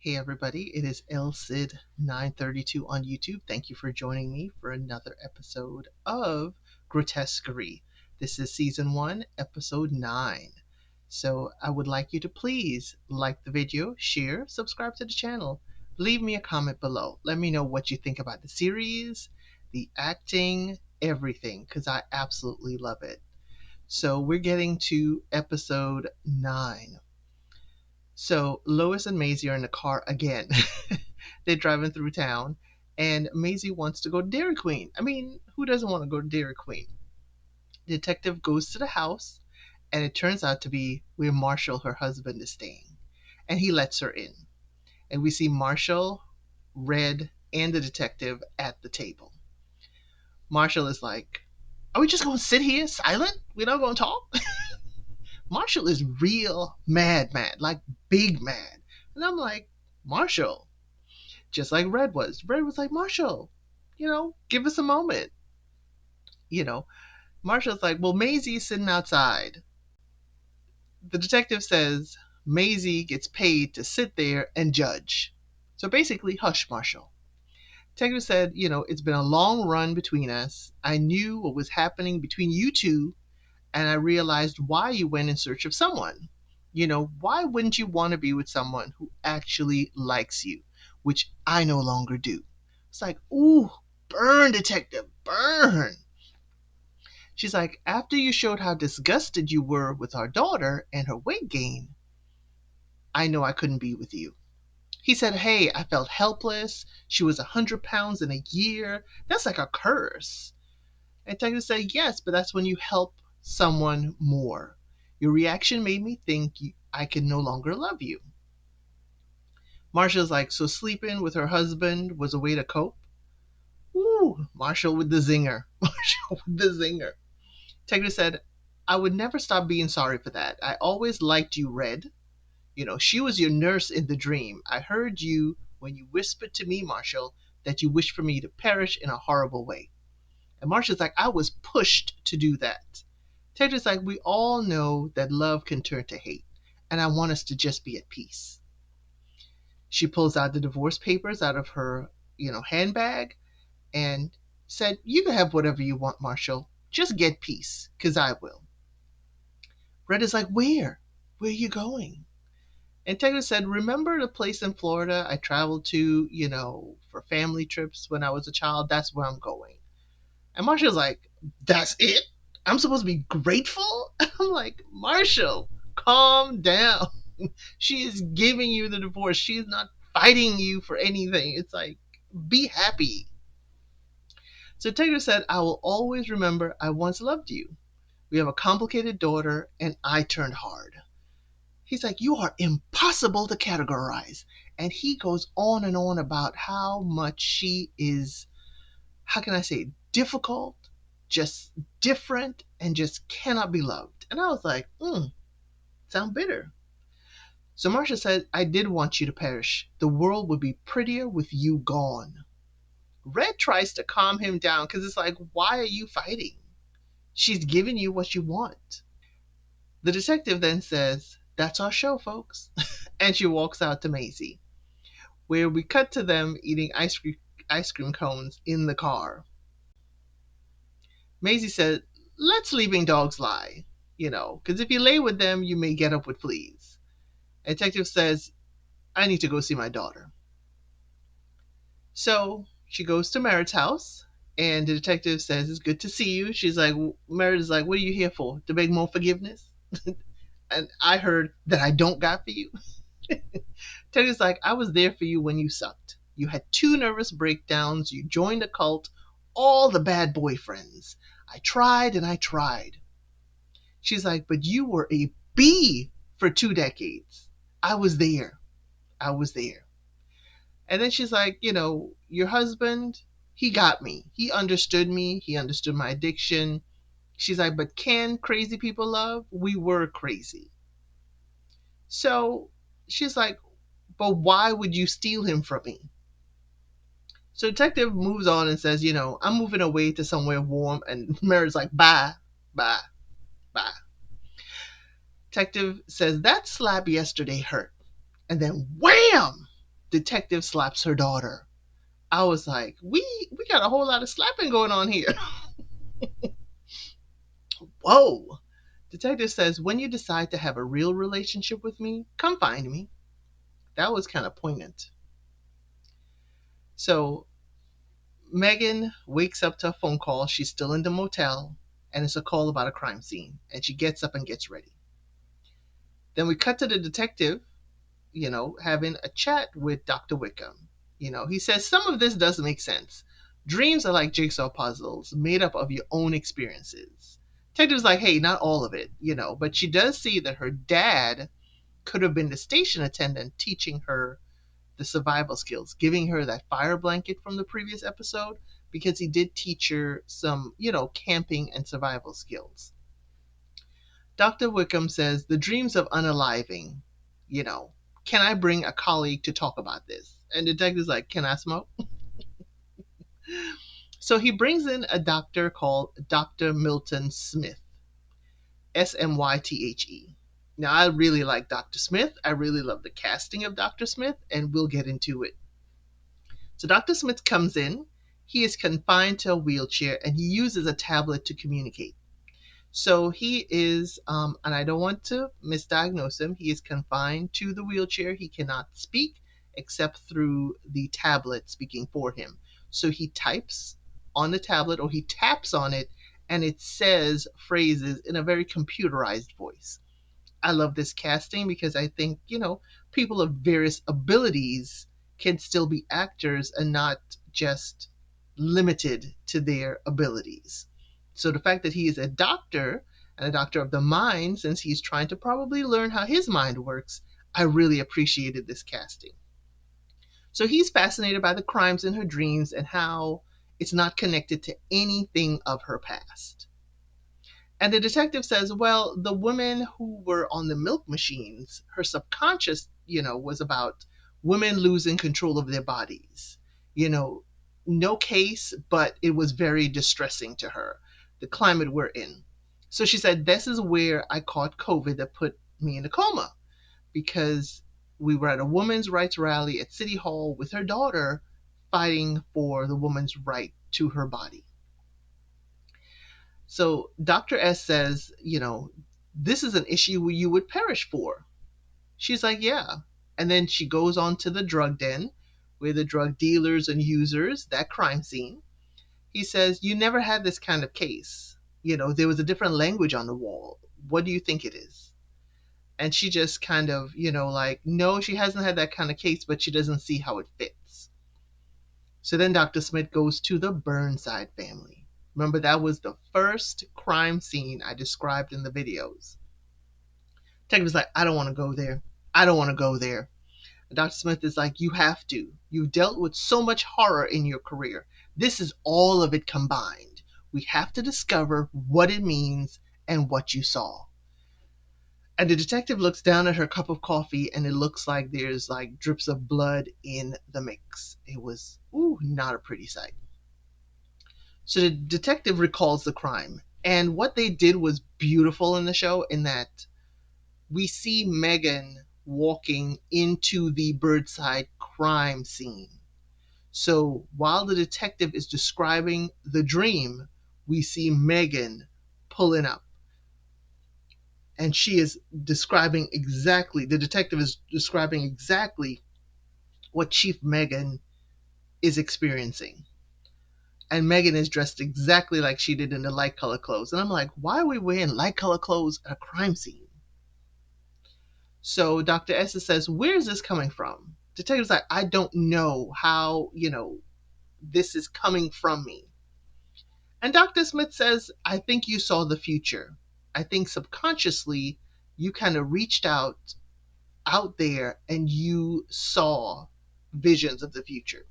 Hey everybody, it is LCID932 on YouTube. Thank you for joining me for another episode of Grotesquerie. This is season 1, episode 9. So I would like you to please like the video, share, subscribe to the channel. Leave me a comment below. Let me know what you think about the series, the acting, everything, because I absolutely love it. So we're getting to episode 9. So Lois and Maisie are in the car again. They're driving through town, and Maisie wants to go to Dairy Queen. I mean, who doesn't want to go to Dairy Queen? The detective goes to the house, and it turns out to be where Marshall, her husband, is staying. And he lets her in. And we see Marshall, Red, and the detective at the table. Marshall is like, "Are we just going to sit here silent? We're not going to talk?" Marshall is real mad, like big mad. And I'm like, "Marshall," just like Red was. Red was like, "Marshall, give us a moment." You know, Marshall's like, "Well, Maisie's sitting outside." The detective says Maisie gets paid to sit there and judge. So basically, hush, Marshall. Detective said, "It's been a long run between us. I knew what was happening between you two, and I realized why you went in search of someone. Why wouldn't you want to be with someone who actually likes you, which I no longer do?" It's like, ooh, burn, detective, burn. She's like, "After you showed how disgusted you were with our daughter and her weight gain, I know I couldn't be with you." He said, "Hey, I felt helpless. She was 100 pounds in a year. That's like a curse." And Tiger said, "Yes, but that's when you help someone more. Your reaction made me think I can no longer love you." Marsha's like, "So sleeping with her husband was a way to cope?" Ooh, Marshall with the zinger. Marshall with the zinger. Tiger said, "I would never stop being sorry for that. I always liked you, Red. She was your nurse in the dream. I heard you when you whispered to me, Marshall, that you wished for me to perish in a horrible way." And Marcia's like, "I was pushed to do that." Ted's like, "We all know that love can turn to hate, and I want us to just be at peace." She pulls out the divorce papers out of her, handbag and said, "You can have whatever you want, Marshall. Just get peace, 'cause I will." Red is like, "Where? Where are you going?" And Tegra said, "Remember the place in Florida I traveled to, for family trips when I was a child? That's where I'm going." And Marshall's like, "That's it? I'm supposed to be grateful?" I'm like, "Marshall, calm down. She is giving you the divorce. She is not fighting you for anything. It's like, be happy." So Taylor said, "I will always remember I once loved you. We have a complicated daughter, and I turned hard." He's like, "You are impossible to categorize." And he goes on and on about how much she is, how can I say, difficult, just different, and just cannot be loved. And I was like, sound bitter. So Marcia said, "I did want you to perish. The world would be prettier with you gone." Red tries to calm him down because it's like, why are you fighting? She's giving you what you want. The detective then says, "That's our show, folks." And she walks out to Maisie, where we cut to them eating ice cream cones in the car. Maisie said, "Let sleeping dogs lie, because if you lay with them, you may get up with fleas." And detective says, "I need to go see my daughter." So she goes to Merritt's house, and the detective says, "It's good to see you." She's like, Merritt is like, "What are you here for? To beg more forgiveness?" And I heard that I don't got for you. Teddy's like, "I was there for you when you sucked. You had 2 nervous breakdowns. You joined a cult. All the bad boyfriends. I tried and I tried." She's like, "But you were a bee for 2 decades. I was there. I was there." And then she's like, "Your husband, he got me. He understood me. He understood my addiction." She's like, "But can crazy people love? We were crazy." So she's like, "But why would you steal him from me?" So detective moves on and says, "I'm moving away to somewhere warm." And Mary's like, "Bye, bye, bye." Detective says, "That slap yesterday hurt." And then wham! Detective slaps her daughter. I was like, we got a whole lot of slapping going on here. Whoa. Detective says, when you decide to have a real relationship with me, come find me. That was kind of poignant. So Megan wakes up to a phone call. She's still in the motel, and it's a call about a crime scene. And she gets up and gets ready. Then we cut to the detective, having a chat with Dr. Wickham. He says some of this does make sense. Dreams are like jigsaw puzzles made up of your own experiences. Detective's like, hey, not all of it, but she does see that her dad could have been the station attendant teaching her the survival skills, giving her that fire blanket from the previous episode, because he did teach her some, camping and survival skills. Dr. Wickham says the dreams of unaliving, you know, can I bring a colleague to talk about this? And the detective's like, can I smoke? So he brings in a doctor called Dr. Milton Smith, Smythe. Now, I really like Dr. Smith. I really love the casting of Dr. Smith, and we'll get into it. So Dr. Smith comes in. He is confined to a wheelchair, and he uses a tablet to communicate. So he is, and I don't want to misdiagnose him, he is confined to the wheelchair. He cannot speak except through the tablet speaking for him. So he types on the tablet or he taps on it and it says phrases in a very computerized voice. I love this casting because I think, people of various abilities can still be actors and not just limited to their abilities. So the fact that he is a doctor and a doctor of the mind, since he's trying to probably learn how his mind works, I really appreciated this casting. So he's fascinated by the crimes in her dreams and how it's not connected to anything of her past. And the detective says, well, the women who were on the milk machines, her subconscious, was about women losing control of their bodies. No case, but it was very distressing to her, the climate we're in. So she said, this is where I caught COVID that put me in a coma because we were at a women's rights rally at City Hall with her daughter fighting for the woman's right to her body. So Dr. S says, this is an issue you would perish for. She's like, yeah. And then she goes on to the drug den where the drug dealers and users, that crime scene. He says, you never had this kind of case. There was a different language on the wall. What do you think it is? And she just kind of, like, no, she hasn't had that kind of case, but she doesn't see how it fits. So then Dr. Smith goes to the Burnside family. Remember, that was the first crime scene I described in the videos. Detective was like, I don't want to go there. I don't want to go there. And Dr. Smith is like, you have to. You've dealt with so much horror in your career. This is all of it combined. We have to discover what it means and what you saw. And the detective looks down at her cup of coffee and it looks like there's like drips of blood in the mix. It was, not a pretty sight. So the detective recalls the crime. And what they did was beautiful in the show in that we see Megan walking into the Birdside crime scene. So while the detective is describing the dream, we see Megan pulling up. And she is describing exactly, the detective is describing exactly what Chief Megan is experiencing. And Megan is dressed exactly like she did in the light color clothes. And I'm like, why are we wearing light color clothes at a crime scene? So Dr. Estes says, where is this coming from? Detective's like, I don't know how, this is coming from me. And Dr. Smith says, I think you saw the future. I think subconsciously you kind of reached out there and you saw visions of the future.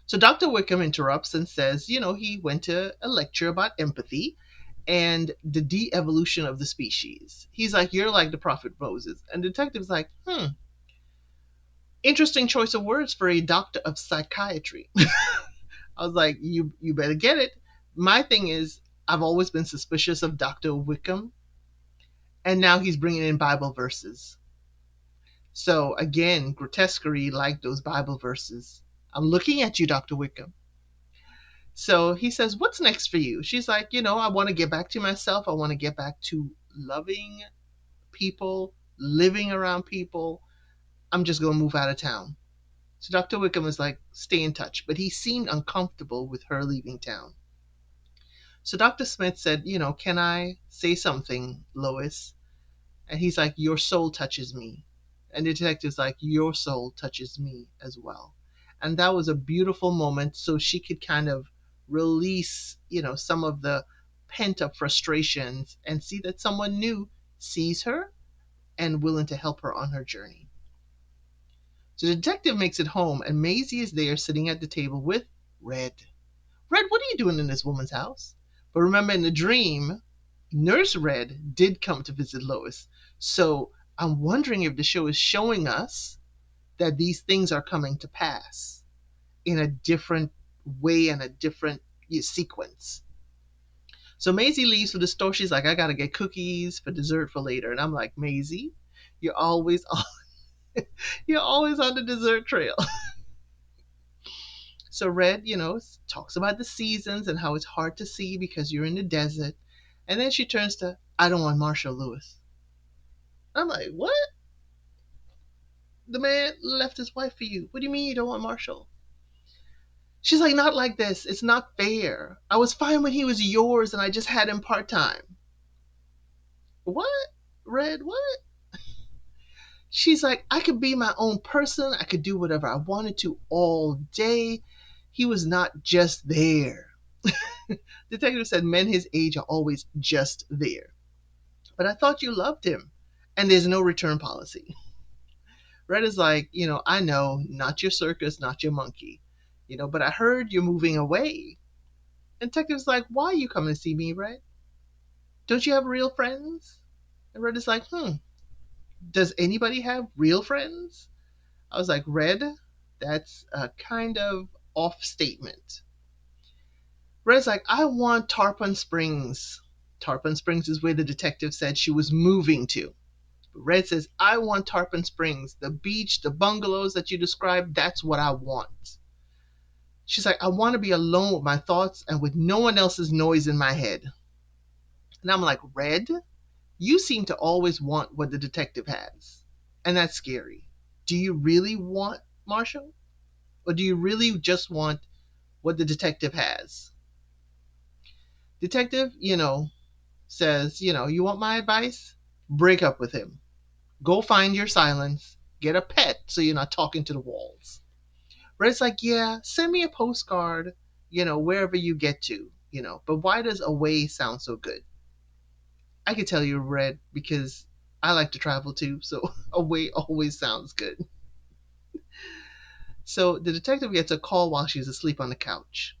So Dr. Wickham interrupts and says, he went to a lecture about empathy and the de-evolution of the species. He's like, you're like the prophet Moses. And the detective's like, interesting choice of words for a doctor of psychiatry. I was like, you better get it. My thing is, I've always been suspicious of Dr. Wickham, and now he's bringing in Bible verses. So again, Grotesquerie liked those Bible verses. I'm looking at you, Dr. Wickham. So he says, what's next for you? She's like, I want to get back to myself. I want to get back to loving people, living around people. I'm just going to move out of town. So Dr. Wickham was like, stay in touch. But he seemed uncomfortable with her leaving town. So Dr. Smith said, can I say something, Lois? And he's like, your soul touches me. And the detective's like, your soul touches me as well. And that was a beautiful moment, so she could kind of release, some of the pent up frustrations and see that someone new sees her and willing to help her on her journey. So the detective makes it home, and Maisie is there sitting at the table with Red. Red, what are you doing in this woman's house? But remember, in the dream, Nurse Red did come to visit Lois. So I'm wondering if the show is showing us that these things are coming to pass in a different way and a different sequence. So Maisie leaves for the store. She's like, I gotta get cookies for dessert for later. And I'm like, Maisie, you're always on, you're always on the dessert trail. So Red, talks about the seasons and how it's hard to see because you're in the desert. And then she turns to, I don't want Marshall Lewis. I'm like, what? The man left his wife for you. What do you mean you don't want Marshall? She's like, not like this. It's not fair. I was fine when he was yours and I just had him part time. What? Red, what? She's like, I could be my own person. I could do whatever I wanted to all day. He was not just there. Detective said men his age are always just there. But I thought you loved him. And there's no return policy. Red is like, I know, not your circus, not your monkey. But I heard you're moving away. And Detective's like, why are you coming to see me, Red? Don't you have real friends? And Red is like, does anybody have real friends? I was like, Red, that's a kind of off statement. Red's like, I want Tarpon Springs. Tarpon Springs is where the detective said she was moving to. Red says, I want Tarpon Springs. The beach, the bungalows that you described, that's what I want. She's like, I want to be alone with my thoughts and with no one else's noise in my head. And I'm like, Red, you seem to always want what the detective has. And that's scary. Do you really want Marshall? Or do you really just want what the detective has? Detective, says, you want my advice? Break up with him. Go find your silence. Get a pet so you're not talking to the walls. Red's like, yeah, send me a postcard, wherever you get to, but why does away sound so good? I could tell you, Red, because I like to travel too, so away always sounds good. So the detective gets a call while she's asleep on the couch,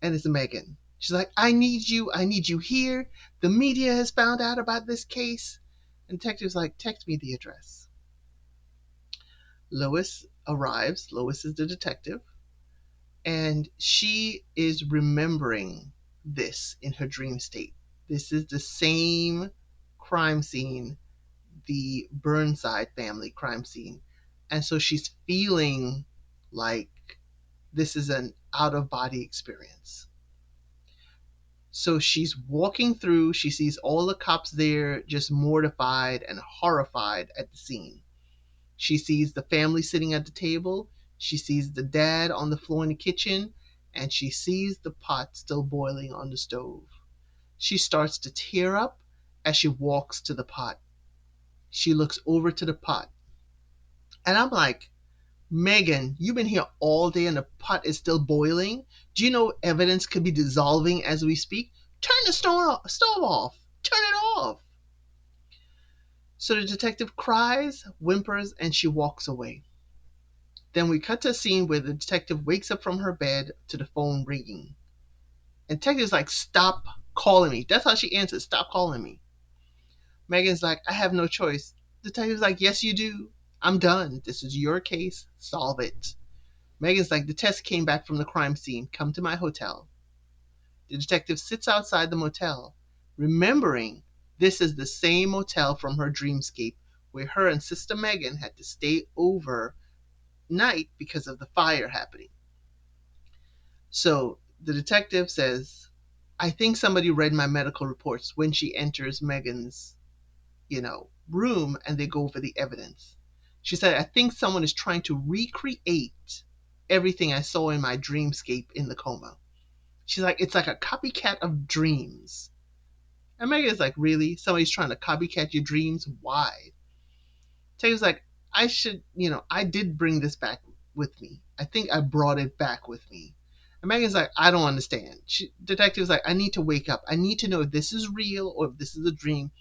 and it's Megan. She's like, I need you here. The media has found out about this case. And the detective's like, text me the address. Lois arrives. Lois is the detective. And she is remembering this in her dream state. This is the same crime scene, the Burnside family crime scene. And so she's feeling like this is an out of body experience. So she's walking through, she sees all the cops there, just mortified and horrified at the scene. She sees the family sitting at the table, she sees the dad on the floor in the kitchen, and she sees the pot still boiling on the stove. She starts to tear up as she walks to the pot. She looks over to the pot. And I'm like, Megan, you've been here all day and the pot is still boiling? Do you know evidence could be dissolving as we speak? Turn the stove off. Turn it off. So the detective cries, whimpers, and she walks away. Then we cut to a scene where the detective wakes up from her bed to the phone ringing. And the detective's like, stop calling me. That's how she answers, stop calling me. Megan's like, I have no choice. The detective's like, yes, you do. I'm done. This is your case. Solve it. Megan's like, the test came back from the crime scene. Come to my hotel. The detective sits outside the motel, remembering this is the same motel from her dreamscape where her and Sister Megan had to stay over night because of the fire happening. So the detective says, I think somebody read my medical reports when she enters Megan's, room and they go over the evidence. She said, I think someone is trying to recreate everything I saw in my dreamscape in the coma. She's like, it's like a copycat of dreams. And Megan's like, really? Somebody's trying to copycat your dreams? Why? Taylor's like, I did bring this back with me. I think I brought it back with me. And Megan's like, I don't understand. Detective's like, I need to wake up. I need to know if this is real or if this is a dream.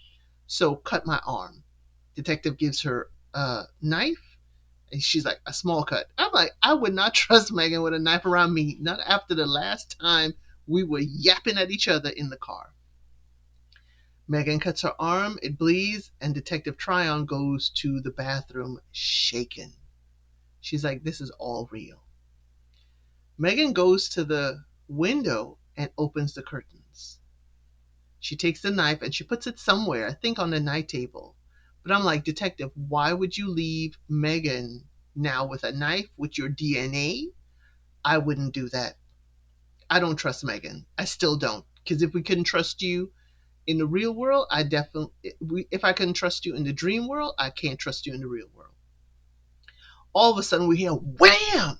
So cut my arm. Detective gives her a knife. And she's like, a small cut. I'm like, I would not trust Megan with a knife around me. Not after the last time we were yapping at each other in the car. Megan cuts her arm, it bleeds, and Detective Tryon goes to the bathroom shaken. She's like, this is all real. Megan goes to the window and opens the curtains. She takes the knife and she puts it somewhere, I think on the night table. But I'm like, Detective, why would you leave Megan now with a knife with your DNA? I wouldn't do that. I don't trust Megan. I still don't. Because if we couldn't trust you in the real world, if I couldn't trust you in the dream world, I can't trust you in the real world. All of a sudden we hear wham!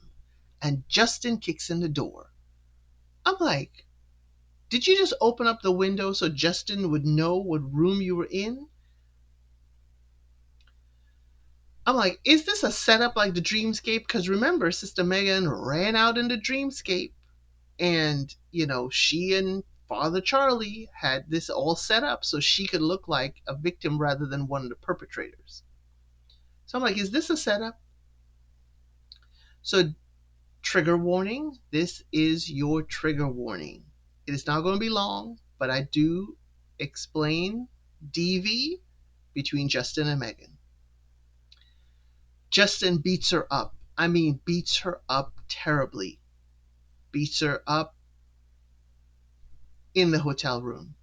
And Justin kicks in the door. I'm like, did you just open up the window so Justin would know what room you were in? I'm like, is this a setup like the dreamscape? Because remember, Sister Megan ran out in the dreamscape and, she and Father Charlie had this all set up so she could look like a victim rather than one of the perpetrators. So I'm like, is this a setup? So, trigger warning. This is your trigger warning. It is not going to be long, but I do explain DV between Justin and Megan. Justin beats her up. I mean, beats her up terribly. Beats her up in the hotel room.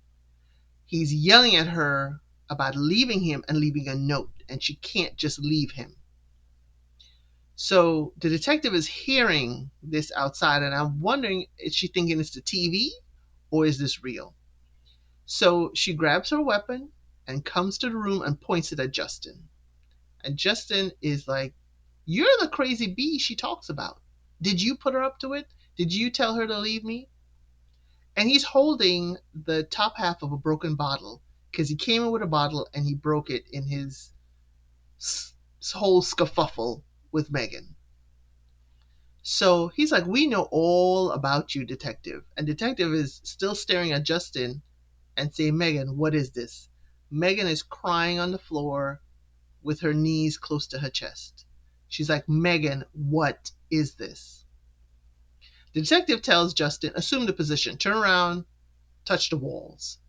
He's yelling at her about leaving him and leaving a note, and she can't just leave him. So the detective is hearing this outside, and I'm wondering, is she thinking it's the TV or is this real? So she grabs her weapon and comes to the room and points it at Justin. And Justin is like, you're the crazy bee she talks about. Did you put her up to it? Did you tell her to leave me? And he's holding the top half of a broken bottle because he came in with a bottle and he broke it in his whole scuffle with Megan. So he's like, we know all about you, Detective. And Detective is still staring at Justin and saying, Megan, what is this? Megan is crying on the floor with her knees close to her chest. She's like, Megan, what is this? The detective tells Justin, assume the position, turn around, touch the walls.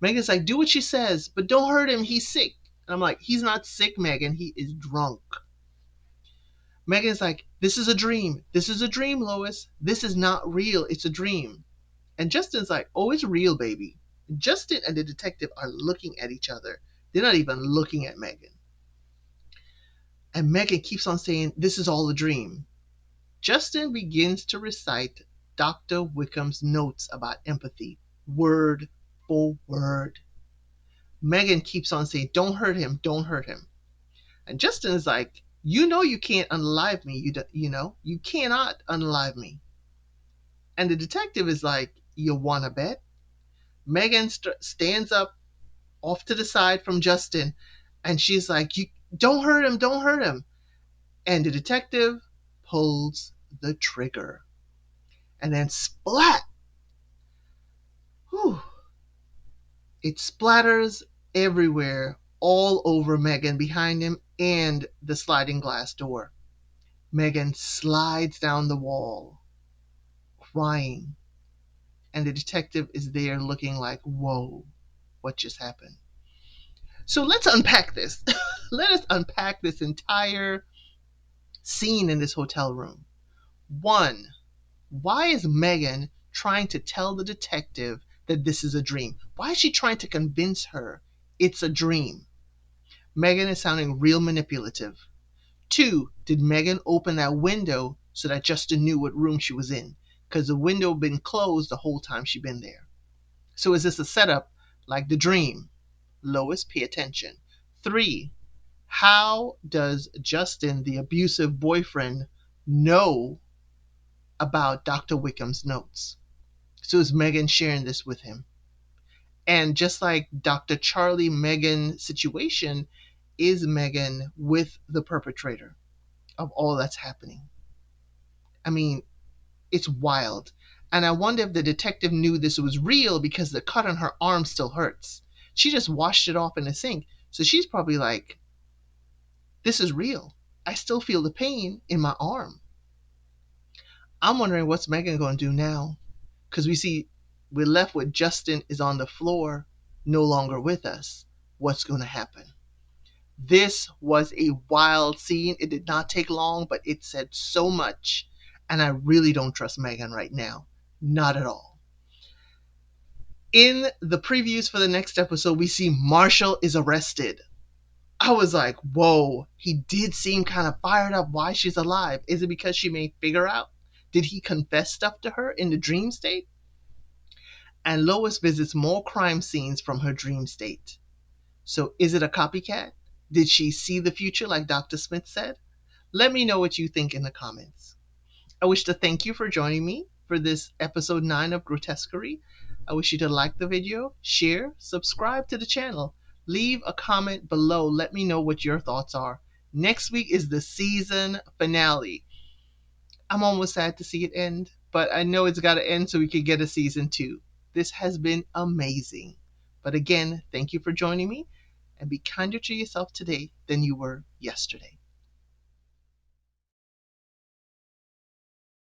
Megan's like, do what she says, but don't hurt him, he's sick. And I'm like, he's not sick, Megan, he is drunk. Megan's like, this is a dream. This is a dream, Lois. This is not real, it's a dream. And Justin's like, oh, it's real, baby. Justin and the detective are looking at each other. They're not even looking at Megan. And Megan keeps on saying, this is all a dream. Justin begins to recite Dr. Wickham's notes about empathy, word for word. Megan keeps on saying, don't hurt him, don't hurt him. And Justin is like, you know you can't unalive me, you cannot unalive me. And the detective is like, you want to bet? Megan stands up off to the side from Justin, and she's like, you don't hurt him, don't hurt him. And the detective pulls the trigger. And then splat! Whew. It splatters everywhere, all over Megan, behind him, and the sliding glass door. Megan slides down the wall, crying. And the detective is there looking like, whoa, what just happened? So let's unpack this. Let us unpack this entire scene in this hotel room. One, why is Megan trying to tell the detective that this is a dream? Why is she trying to convince her it's a dream? Megan is sounding real manipulative. 2, did Megan open that window so that Justin knew what room she was in? Because the window been closed the whole time she been there. So is this a setup like the dream? Lois, pay attention. 3, how does Justin, the abusive boyfriend, know about Dr. Wickham's notes? So is Megan sharing this with him? And just like Dr. Charlie Megan situation, is Megan with the perpetrator of all that's happening? I mean, it's wild. And I wonder if the detective knew this was real because the cut on her arm still hurts. She just washed it off in the sink. So she's probably like, this is real. I still feel the pain in my arm. I'm wondering what's Megan going to do now. Because we're left with Justin is on the floor, no longer with us. What's going to happen? This was a wild scene. It did not take long, but it said so much. And I really don't trust Megan right now. Not at all. In the previews for the next episode, we see Marshall is arrested. I was like, whoa, he did seem kind of fired up why she's alive. Is it because she may figure out? Did he confess stuff to her in the dream state? And Lois visits more crime scenes from her dream state. So is it a copycat? Did she see the future like Dr. Smith said? Let me know what you think in the comments. I wish to thank you for joining me for this episode 9 of Grotesquerie. I wish you to like the video, share, subscribe to the channel, leave a comment below. Let me know what your thoughts are. Next week is the season finale. I'm almost sad to see it end, but I know it's got to end so we can get a season 2. This has been amazing. But again, thank you for joining me, and be kinder to yourself today than you were yesterday.